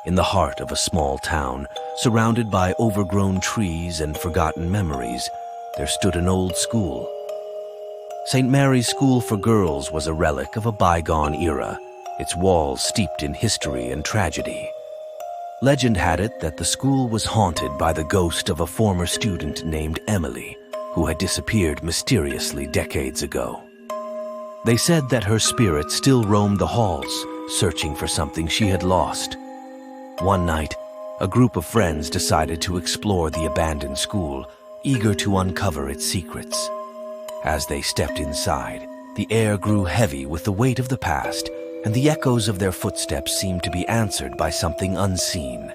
in the heart of a small town, surrounded by overgrown trees and forgotten memories, there stood an old school. St. Mary's School for Girls was a relic of a bygone era, its walls steeped in history and tragedy. Legend had it that the school was haunted by the ghost of a former student named Emily, who had disappeared mysteriously decades ago. They said that her spirit still roamed the halls, searching for something she had lost. One night, a group of friends decided to explore the abandoned school, eager to uncover its secrets. As they stepped inside, the air grew heavy with the weight of the past, and the echoes of their footsteps seemed to be answered by something unseen.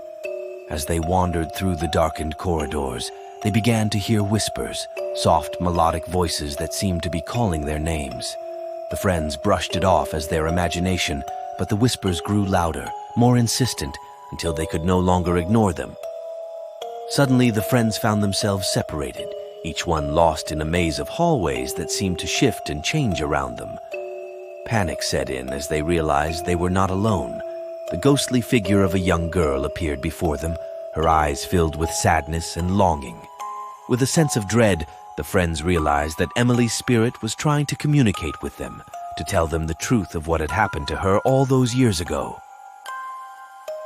As they wandered through the darkened corridors, they began to hear whispers, soft melodic voices that seemed to be calling their names. The friends brushed it off as their imagination, but the whispers grew louder, more insistent, until they could no longer ignore them. Suddenly, the friends found themselves separated, each one lost in a maze of hallways that seemed to shift and change around them. Panic set in as they realized they were not alone. The ghostly figure of a young girl appeared before them, her eyes filled with sadness and longing. With a sense of dread, the friends realized that Emily's spirit was trying to communicate with them, to tell them the truth of what had happened to her all those years ago.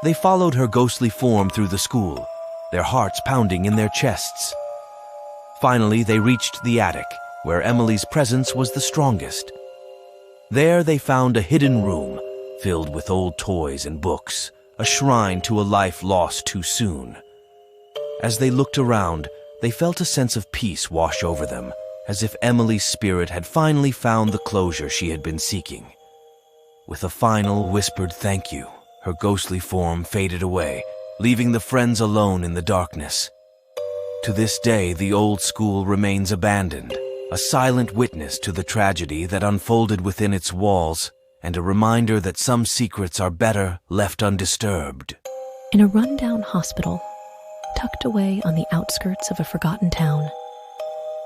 They followed her ghostly form through the school, their hearts pounding in their chests. Finally, they reached the attic, where Emily's presence was the strongest. There they found a hidden room, filled with old toys and books, a shrine to a life lost too soon. As they looked around, they felt a sense of peace wash over them, as if Emily's spirit had finally found the closure she had been seeking. With a final whispered thank you, her ghostly form faded away, leaving the friends alone in the darkness. To this day, the old school remains abandoned, a silent witness to the tragedy that unfolded within its walls, and a reminder that some secrets are better left undisturbed. In a rundown hospital, tucked away on the outskirts of a forgotten town,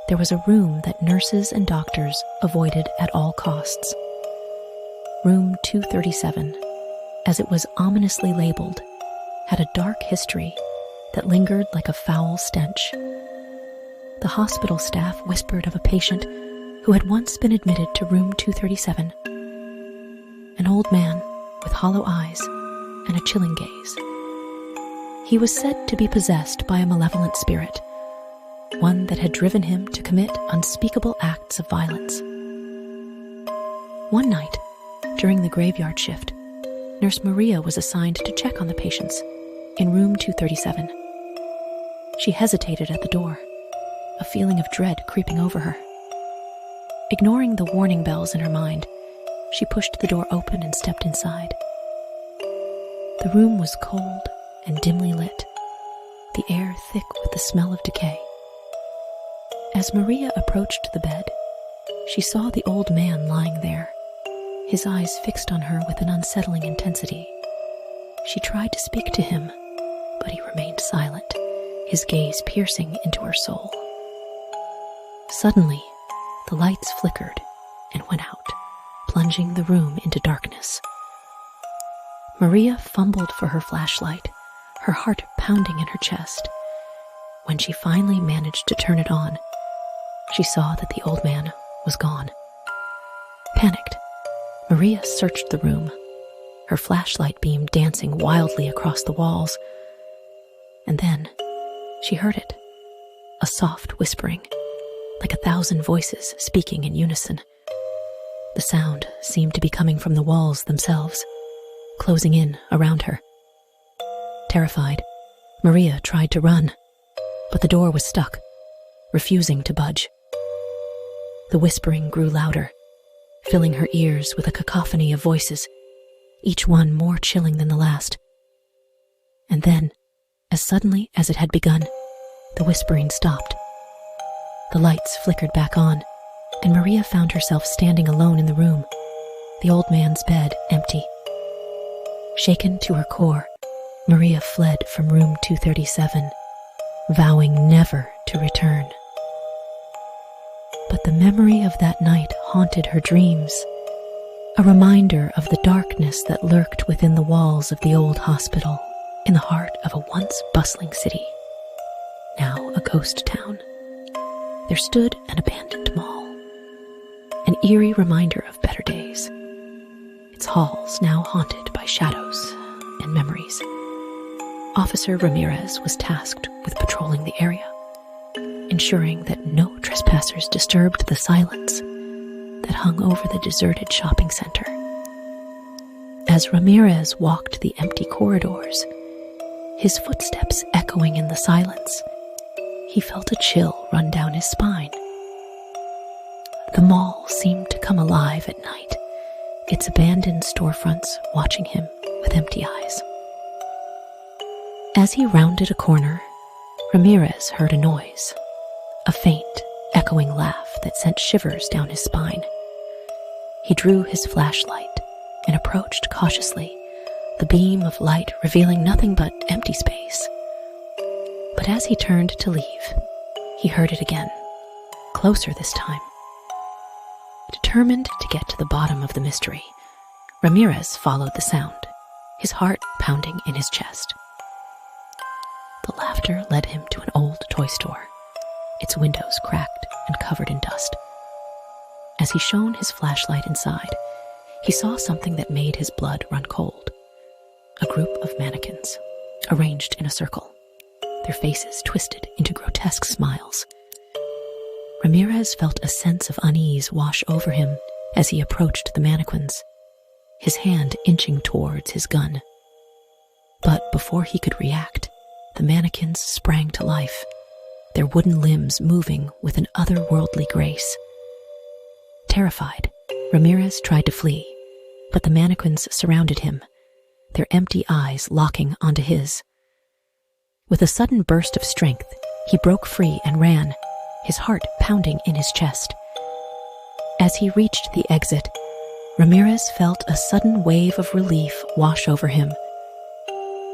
there was a room that nurses and doctors avoided at all costs. Room 237, as it was ominously labeled, had a dark history that lingered like a foul stench. The hospital staff whispered of a patient who had once been admitted to room 237, an old man with hollow eyes and a chilling gaze. He was said to be possessed by a malevolent spirit, one that had driven him to commit unspeakable acts of violence. One night, during the graveyard shift, Nurse Maria was assigned to check on the patients in room 237. She hesitated at the door, a feeling of dread creeping over her. Ignoring the warning bells in her mind, she pushed the door open and stepped inside. The room was cold and dimly lit, the air thick with the smell of decay. As Maria approached the bed, she saw the old man lying there, his eyes fixed on her with an unsettling intensity. She tried to speak to him, but he remained silent, his gaze piercing into her soul. Suddenly, the lights flickered and went out, plunging the room into darkness. Maria fumbled for her flashlight, her heart pounding in her chest. When she finally managed to turn it on, she saw that the old man was gone. Panicked, Maria searched the room, her flashlight beam dancing wildly across the walls. And then she heard it, a soft whispering, like 1,000 voices speaking in unison. The sound seemed to be coming from the walls themselves, closing in around her. Terrified, Maria tried to run, but the door was stuck, refusing to budge. The whispering grew louder, filling her ears with a cacophony of voices, each one more chilling than the last. And then, as suddenly as it had begun, the whispering stopped. The lights flickered back on, and Maria found herself standing alone in the room, the old man's bed empty. Shaken to her core, Maria fled from room 237, vowing never to return. But the memory of that night haunted her dreams, a reminder of the darkness that lurked within the walls of the old hospital. In the heart of a once bustling city, now a ghost town, there stood an abandoned mall, an eerie reminder of better days, its halls now haunted by shadows and memories. Officer Ramirez was tasked with patrolling the area, ensuring that no trespassers disturbed the silence that hung over the deserted shopping center. As Ramirez walked the empty corridors, his footsteps echoing in the silence, he felt a chill run down his spine. The mall seemed to come alive at night, its abandoned storefronts watching him with empty eyes. As he rounded a corner, Ramirez heard a noise, a faint, echoing laugh that sent shivers down his spine. He drew his flashlight and approached cautiously, the beam of light revealing nothing but empty space. But as he turned to leave, he heard it again, closer this time. Determined to get to the bottom of the mystery, Ramirez followed the sound, his heart pounding in his chest. The laughter led him to an old toy store, its windows cracked and covered in dust. As he shone his flashlight inside, he saw something that made his blood run cold. A group of mannequins, arranged in a circle, their faces twisted into grotesque smiles. Ramirez felt a sense of unease wash over him as he approached the mannequins, his hand inching towards his gun. But before he could react, the mannequins sprang to life, their wooden limbs moving with an otherworldly grace. Terrified, Ramirez tried to flee, but the mannequins surrounded him, their empty eyes locking onto his. With a sudden burst of strength, he broke free and ran, his heart pounding in his chest. As he reached the exit, Ramirez felt a sudden wave of relief wash over him.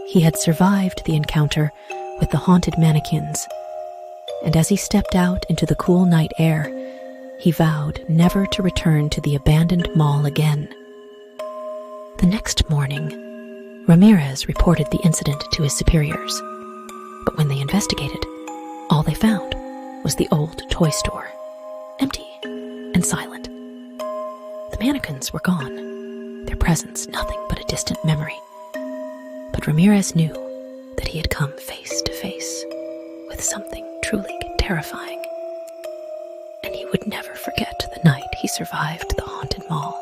He had survived the encounter with the haunted mannequins, and as he stepped out into the cool night air, he vowed never to return to the abandoned mall again. The next morning, Ramirez reported the incident to his superiors, but when they investigated, all they found was the old toy store, empty and silent. The mannequins were gone, their presence nothing but a distant memory. But Ramirez knew that he had come face to face with something truly terrifying, and he would never forget the night he survived the haunted mall.